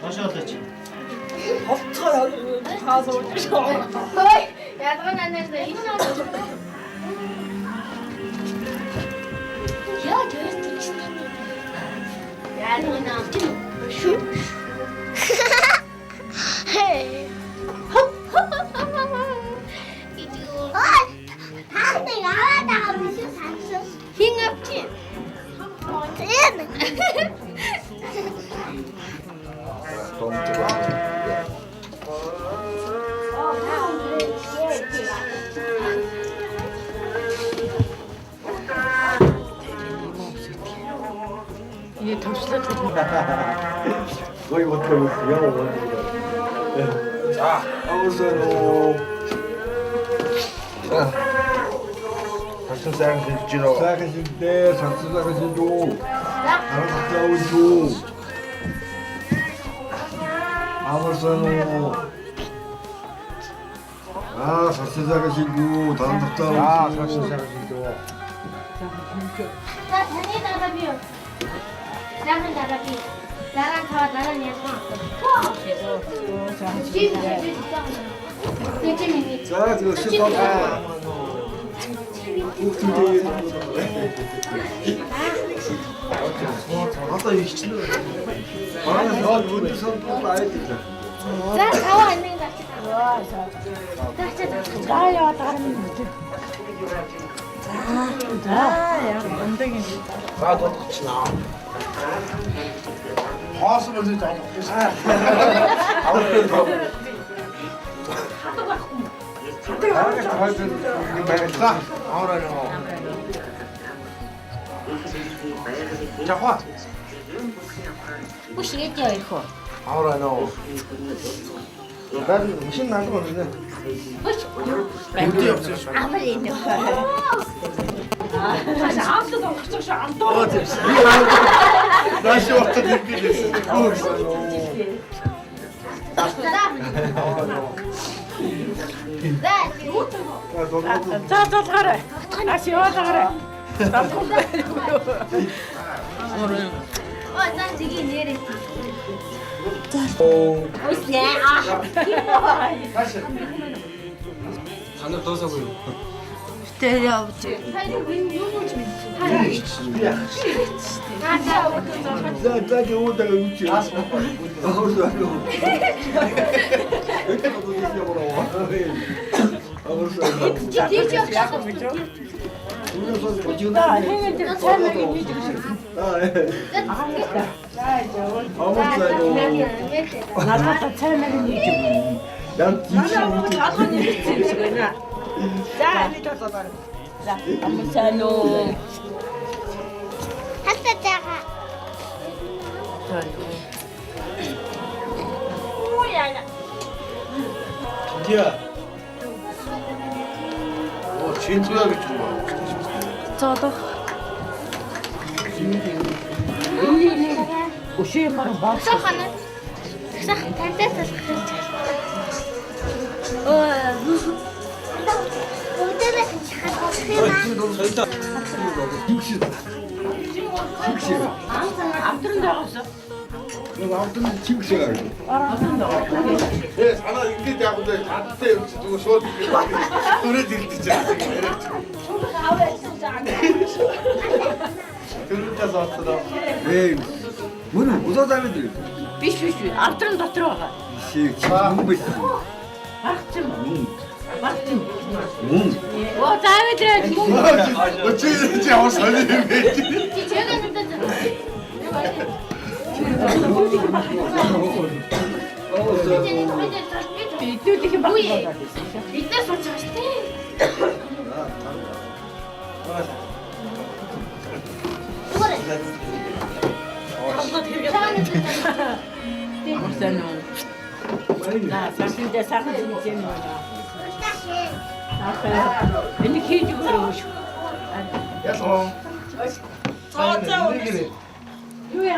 Хошоолооч. Хоцгоо хаас ууж. Хөөе. Ядгаа нанаас ийм. Яа жөөс чинь. Ядгаа наа. Шүү. Хей. Хоп. Идиот. Хаадаг аваад байгаа биш үү? Хин авчих. Тийм. 이 덥슬 거의 못하겠어요. 자, 아무서도 작성상 실지로 시작하실 때 작성하시고 바로 갔다 오시고 아무서도 작성하시고 다음 갔다 오시고 작성하시고 나 다니 나가비요. 나는 나가비. 나랑 가 나랑 얘가. 자, 지금 시작하 아까 이 시치는 아니 너 우리 손 봐야 돼. 자, 가와 있는 거 같아. 자야 다른 거지. 자, 엉덩이. 나도 같이 나. 화수를 진짜 아무래도 자, 화. 不写掉以后， 아무래도 난 신난 거 없는데. 어디 없어? 아무리 다시 아무도 없어, 안 떠. 다시 왔다 느끼게 됐어. 자, 그래. 다시 와서 그래. 나 공부하려고요. 오늘. 난 되게 내렸지. 오시네. 다시. 하나 더 사고요. 때려붙지. 나 오다가 웃지. 아무도 안 오. 이렇게 또 얘기하고 아무도 안 오. 나 행을 때 삶을 이미지고 싶어. 아무도 안 오. 나도 삶을 이미지고. 난 뒤집어. 자, 이리서 봐. 자, 아무사노. 핫다자가. 오야야. 기야. 진투하게 좋아. 저도. 오시에 바로 막. 석하는. 석 달때서 아무튼 적 없어. 아무튼 징크스가 예, 하나 이렇게 되는데 다때 누구 소리 노래 들리잖아. 들으면서 왔어. 네. 문을 못 닫아들. 비슈슈. 아무튼 다 들어가. 씨, 지금 있어. 막좀. 막좀. 와, 다음에 들어야지. 어찌 아무 살림이 제가 했잖아. 이렇게 막. 이때 솔직히 아무사노. 나 사실 사진 찍는 거야. 아까 이렇게 해주고 그러고. 야송. 휴야.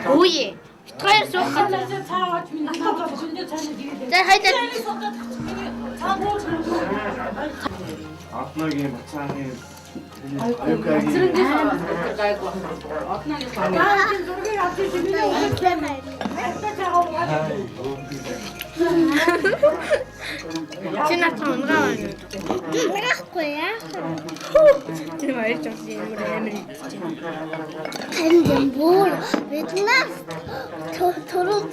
오예. 트라이얼 속. 자, 하이자. 앞나게 마찬가지 Сина томроо. Яахгүй яах. Тэр хоёр ч амар амар идэж байна. Тэнд бүр биднээс төрөж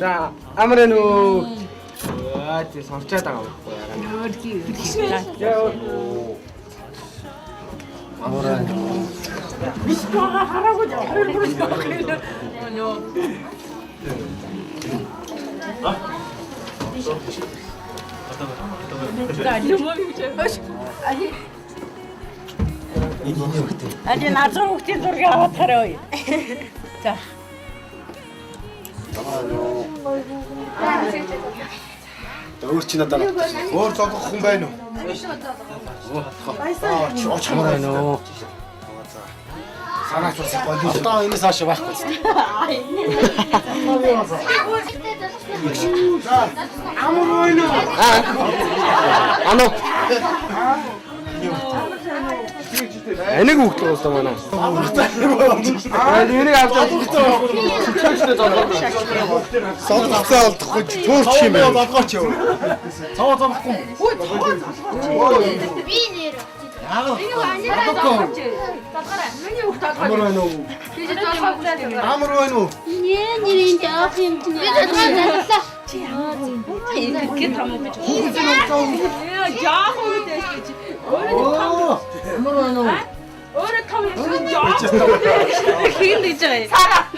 자, 아무래도 설치하다가 아니 나중 혹시 저기 아와타래. 자. Өөр чинь надад өөр зогох хүн байна уу? 아무래도 Санаач бас гоё. Одоо энэс хаашаа байхгүй. Амар байна уу? 아노 энийг үгтэй уусаа манай. Энийг авч чөлтэй зоолоо. Сонсоцоо олдохгүй төөрч юм байна. Болгооч юу. Цаваа зовхгүй. Би нэр. Амар байна уу? Амар байна уу? Нэрийн жоох юм чинь. Би задлаа. 이렇게 다 먹고 오래 타면 근데 있잖아요. 살아.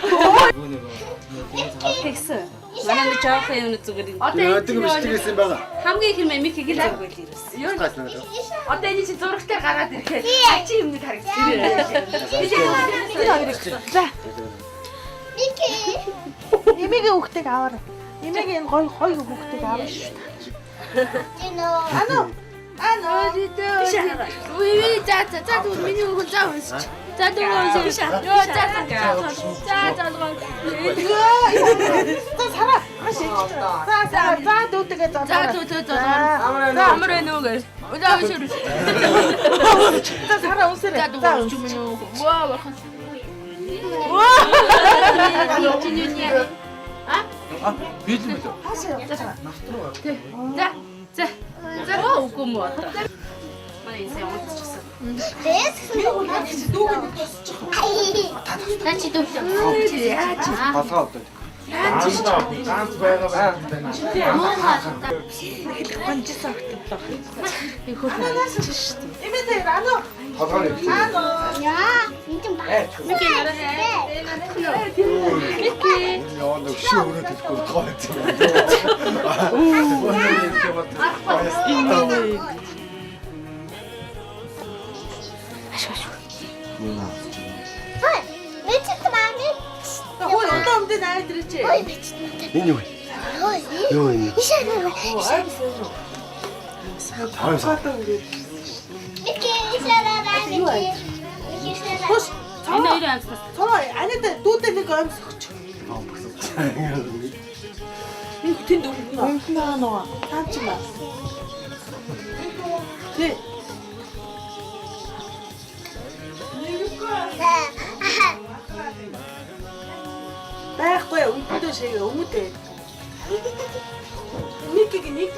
됐어요. Манай жоох юм зүгээр. Өдөг биштгэсэн байгаа. Хамгийн их юм мик хэл авгүй л ирсэн. Одоо энэ чинь зурагтай гараад ирэхэд чи юмыг харагдсан. За. Нэмэгийн хүүхдийг аваар. Нэмэгийн энэ гоё хүүхдийг аваа шүү. Ано. Үгүй за дүү миний хүн заа унсч. За дүү унсч. Йоо за. За сараа. За дүүтэйгээ за. Амар энүүгээр. Удаа биш. За сараа унсараа. За дүү унсч миний. Ваа бахан. Бэлэн үү? За үгүй муу одоо. Манай инсаа унтчихсан. Начи дүү. Толгой одоо. Ганц байгаа байна. Имэдэ ано. Толгой. Яа, энэ юм ба. Яа нэг ши өрөөд хэлэхгүй тоо юм. Мэчт мами. Хөөе одоо өмнөд найд ирээч. Ой мэчт. Энэ юу? Юу энэ? Мики ишараа мики. Хөөс Энэ хоёр амьсгал. цоо анид дүүтэй нэг өмсөж. Нэг тэнд өмнө нөө. Таач маа. Тэ. Байхгүй үндэ шиг өмөдөө. Микиг нэг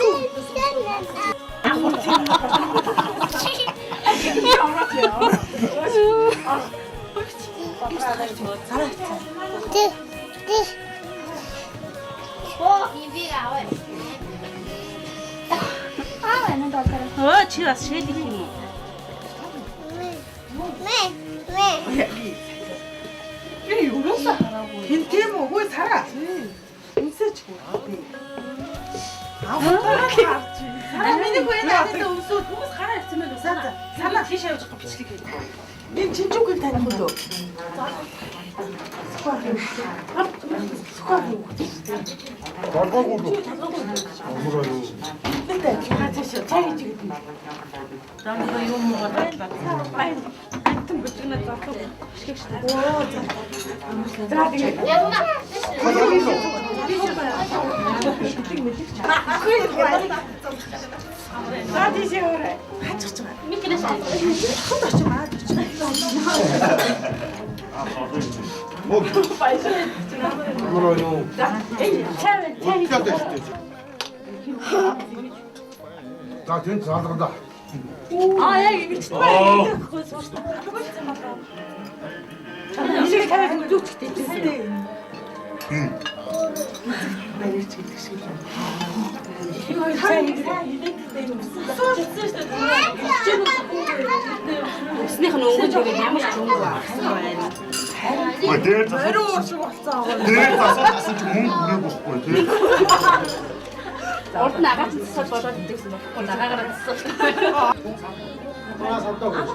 Чи бас шийдэх юм уу? тийм үү хөөе сараа. Үнсэж хөө. Миний хөөе надад өмсөд хүмүүс хараа ирсэн мэн үү? Санаа тийш явж байгаа бичлэг хийх. Энэ чинчүүг таних үү? За тийм цаалгада. Яг ингэж байхгүй сууштай. Нэг тавиад үзүүчтэй тийм. Өснийх нь өнгөж ирээл ямар ч өнгө авсан байна. Ой дээр засаж. Хэрэг ууршиг болсон. Дээр засаж чи мөнгө бүрээ бохгүй тий. Урд нь агаад цэцэл болоод идэгсэн болохгүй нагаагаар цэцэл. Маа савдаг гэж.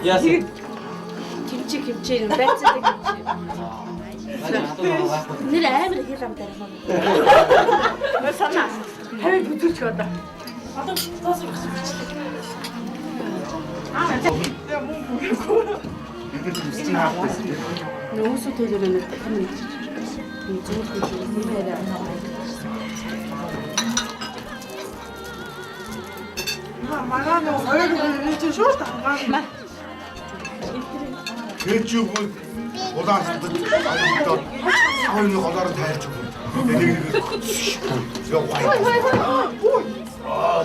Яс. Кимчи юм байцаадаг кимчи. Нэр амар хэл ам дээр юм. Санаа. Тавиад бүтүүлч одоо. Одоо цаас өгсөн. Нөөсөө төлөөрөө нэг дахин нэг зүйл хэлсэн хэрэг. Магаа нөө хоёр ирж шүү дээ. Кэчүүг улаан сандад авны голоор тайлж өгнө. Яа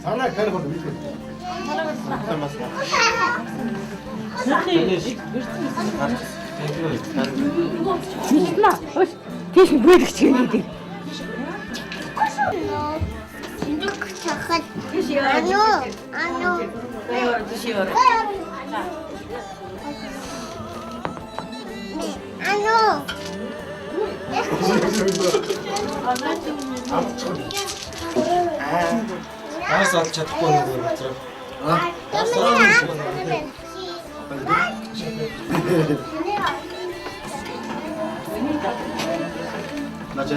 Санаа хэрэг бол мэдээ. Тийш бэлгч гэдэг. 진짜 착한. 아뇨. 아뇨. 알았어, 찾고 오는 거 맞죠? 맞아.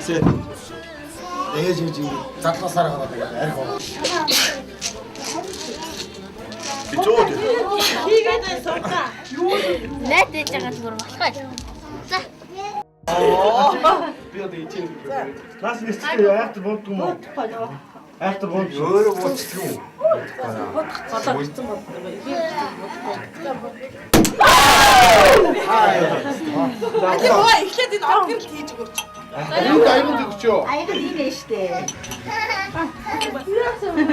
지금 내가 지금 잡고 살아가다 내가 알고. 이쪽에. 내 대장은 그걸 막 해. 자. Нас не стига яахт бод юм уу? Яахт бод өөрөө бод юм уу? Нөгөө эхлээд энэ оргил хийж өгөөч. 이거 아이고 듣죠? 아이고 니네 시대.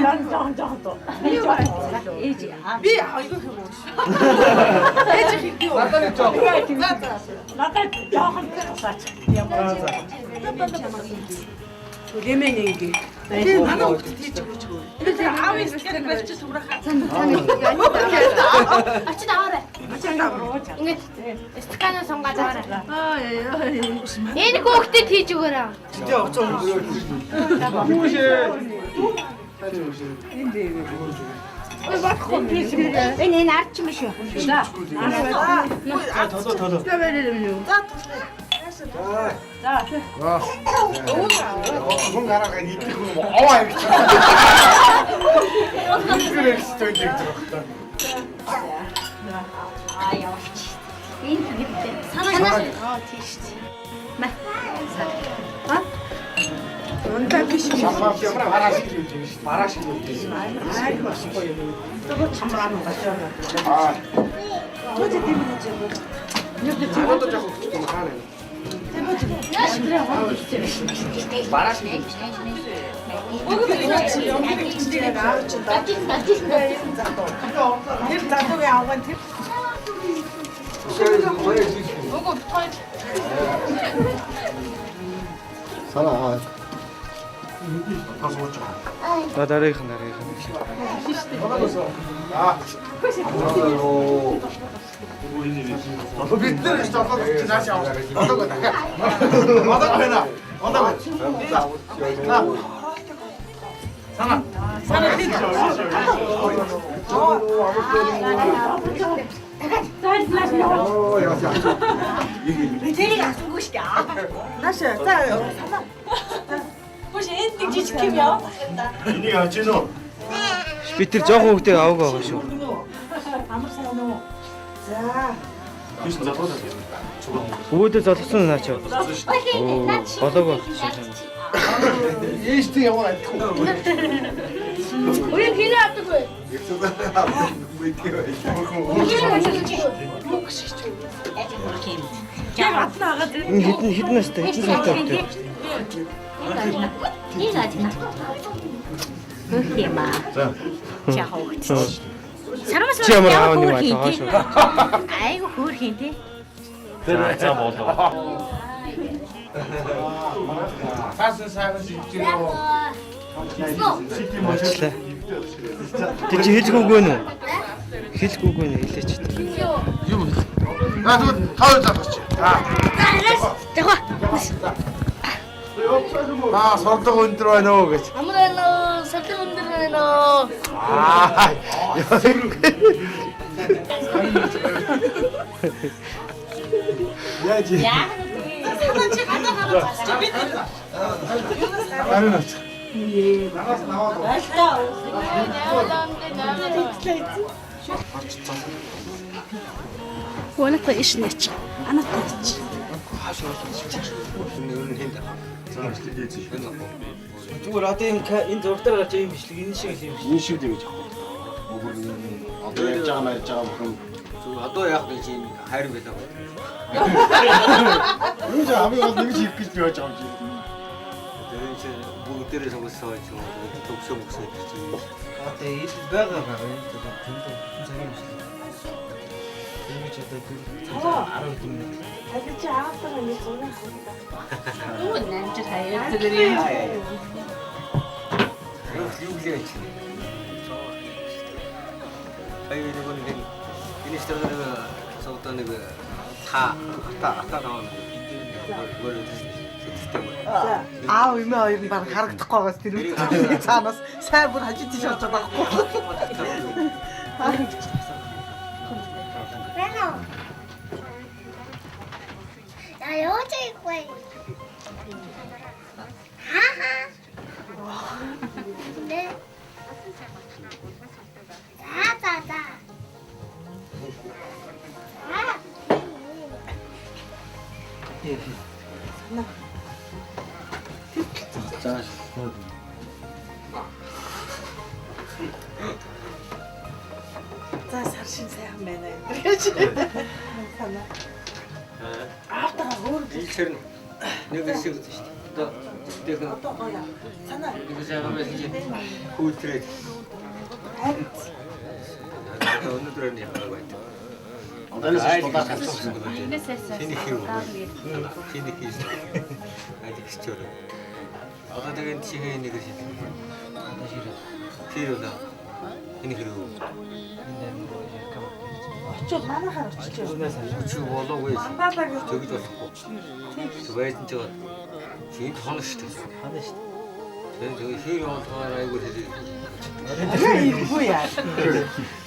난 정도. 이지. Би айгүй хэмөөш. Ээж хийдий. 나타냈죠? 나달 жоохон тасаач. Ямар. Лемэнинги. Тэгээ манай хүүхдэд хийж өгөөч. Энэ аавын сэтгэл барьж сүрхээ. 같이 나와라. 이게 스카너 성가자. 얘는 꼭 그때 뒤죽어라. 진짜 어쩜 Энэ арч юм шүү. За. 더더. За. 손 가라가 이렇게 뭐 어와 이렇게. 그래 진짜 이렇게 들어갔다. 사나. 나 나래 가 나래 가. 아. 밑들을 잡아 다시 와. 어떤 거다. 어떤 거나. 어떤 거. 사나. 사나 뒤. Наша. За. Бүш энд жижиг юм яа. Энийг авч гин үү? Би тэр жоохон хөвгтэй аваг байгаа шүү. Амар сайн уу. За. өвөдөө золгосон наач. Болоог. Ийштэй яваа айтгүй. 우리 비누 앞두고. Энэ хитэн настай хитэн сайтай хөвгтэй. 이거 아직 나. Хөөхдийма. За. Чаа хөвгт. Сарамас Чи ямар аав нэг байгаа шүү. Айгу хөөрхийн тий. За болоо. Сасан сайхан шийдчихөө. Болчихлаа. Тэг чи хэлгүйгүй нүү? Хэлгүйгүй нэ хэлээч. Юм. Аа тэгвэл тав залгаач. Аа сордог өндөр байна уу гэж. 아무래도 설득 흔들어내노. Аа. 야지. 사단치 가다가 나는 나가서 나와도. Wanna play snitch. Ana touch. зүгээр одоо энэ зургатаар гарч ийм бичлэг энэ шиг юм шиг. Энэ шиг дээ гэж. Одоо ярьж байгаа марж байгаа бүхэн зүгээр одоо яах вэ чи хайр байлаа. Энэ ч амиг бол нэг шиг гэж би яаж байгаа юм чи. бүгдээрээ сонгосон ч юм уу төгсөө мөксөө гэж. Одоо ил байгаа энэ тэнд цагийн юм шиг. Тэгэж одоо тэр 10 хүн. Хажиж аавтайгаа нэг зураг авах. Оо нэмж хаяа зэрэг. Юу гэж. Аюу нэг энэ стратеги саудан нэг ата наав. Аав эмээ хоёр нь баг харагдахгүй байгаас тэр цаанаас сайн бүр хажиж тийш болж байгаа байхгүй. 야, 여자 입고 해. 하하. 네. 자자자. 아. За. За саршин сайхан байна гэж. Санаа. Аавтайгаа өөр Илчэр нэг хэсэг одоо тэгээд одоо гоё. Санаа. нэг сайхан чинь хүүтрээд өнөөдөр нь яагаад байна. Одоос бодож харсан. Синий хийв. Синий хийж. Ажиг чөөр. Одоо тэгээд чихээ нэг шиг. Одоо ширээ. Тэрөө. Энэ хэрэг. Очоод манайхаар очиж. Чи болоогүй. Мандалаа гэж Тэгж болохгүй. Тэгвэйдэн ч чинь хоног шүү дээ. Ханаа шүү. Тэгээд хэр онцгой айгүй хэлээ. Ирэхгүй яа.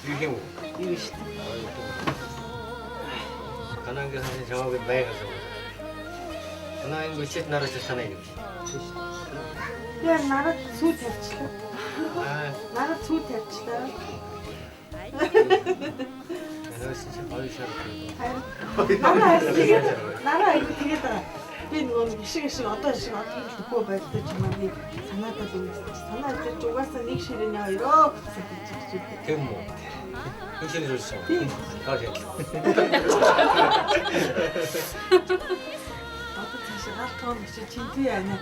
Ирэх юм. Ирэх шүү. Канангийн хань жаваг байгаас. Канангийн гүчит нараас санаа юм. Яа нараад сүү тавьчлаа. Нараад сүү тавьчлаа. Нараа айгүй тэгээд би нөгөө гişиг одоо шиг одоогүй байлтай ч юм аа би санаатаа л үнэс. Санаа гэж угаасаа нэг ширэний хоёроо гэсэн гэж хэлдэг. Тийм үү. Хинчэн зүйлсэн. Аа тийм. Одоо цааш гал тоон чи чинтэй яана.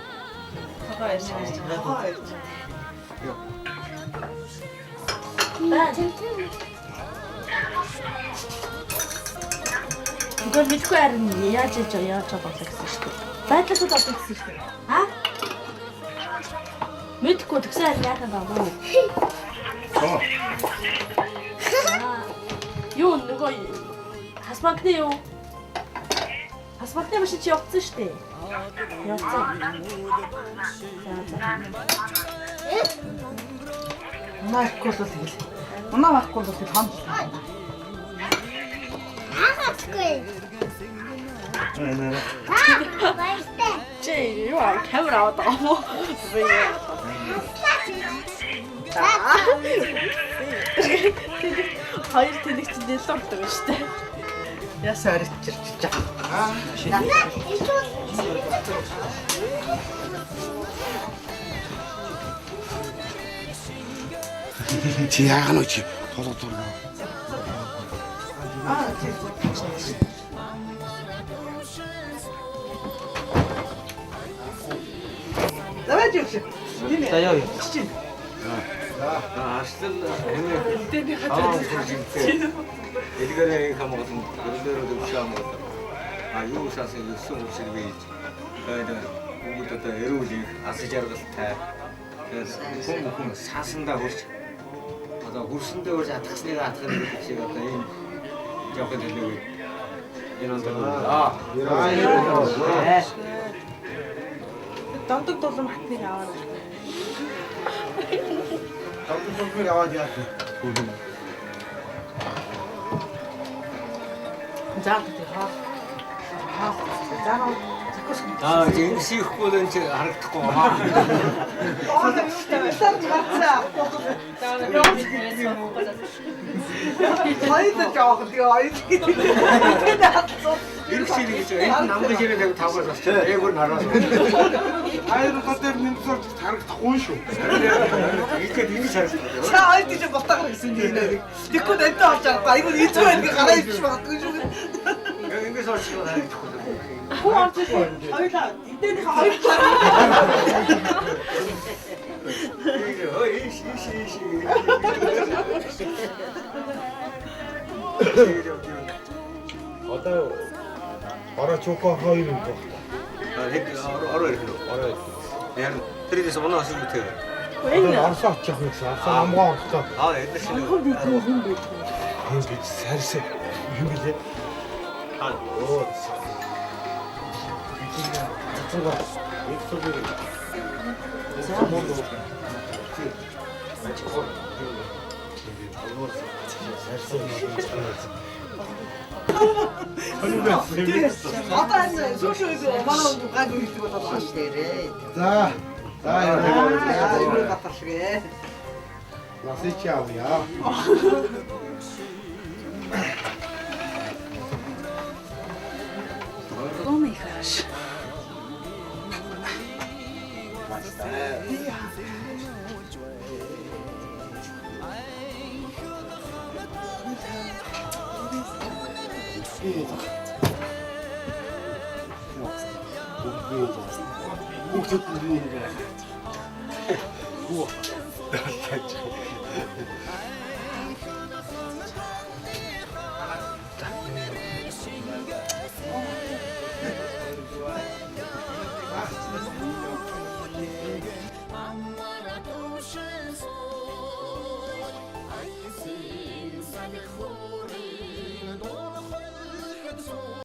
Хагаа ярьж байгаа. 이걸 믿고 하는 이야기 저거 섹시시대. 바이트도 더 섹시시대. 아? 믿고 득사를 약간 가고. 요 누가 하스마크네요. 하스마크네 무슨 지역 쓰시대. 여자. Маа ихгүй бол тэгэл. Унаа байхгүй бол том. 하하스쿨. 맛있대. 쟤 이거 카메라 왔다. 어머. Хоёр тэнэгч нэлээд ордог штэ. Ясаа аричирч чаа. Чи яагаад нөө чи толоо толоо. Давай живш. За яа. Аслал энэ эдгээрээ хамгаалсан өдөрөө дэвшээ хамгаалсан. Юу шаасан юусэн үсэр бийж. Тэгээд бүгд одоо эрүүлийг асаж аргалтай. Тэгээд хүн саасандаа хурж одоо хурсандаа хурж атгасныг атгах гэдэг шиг одоо энэ жоохон хэлээгүй. Энэ Дондог дулам хатныг аваад. Толгойг аваад яах вэ? Заах тий хаа. Заах. 지금 시후보는 저 알았고 막. 이렇게 있죠. 남도 집에 되고 다 벌었어. 애벌 날아서. Хайр хотер нэмсээр харагдахгүй шүү. 이렇게 이미 잘했어. 자, 아이티 좀 먹다가 있으니 듣고 낸다 왔잖아. 아이고 이쪽에 이렇게 갈아입지 마. 여기서 시원 하는 거. 코 앉으세요. 아이다. 이때는 아이고. Одоо ороо чука хоёр юм байна. ороо ирэх нь. Ороо. Яг тэрээс оноо асууж үтэй. Одоо арсаа очих гэсэн. Арсаа амгаа орлоо. Эдгээр шиг. Хин гэж сарс юм гэлээ. Оо. Цэцэга. Эксогийн. За мондо. Одоо энэ сүүшөөг манайд гадуур хэлдэг болоо шүү дээ. За. За Юу батаршгэ. Насыч явъя. Ному и хорошо. Ух.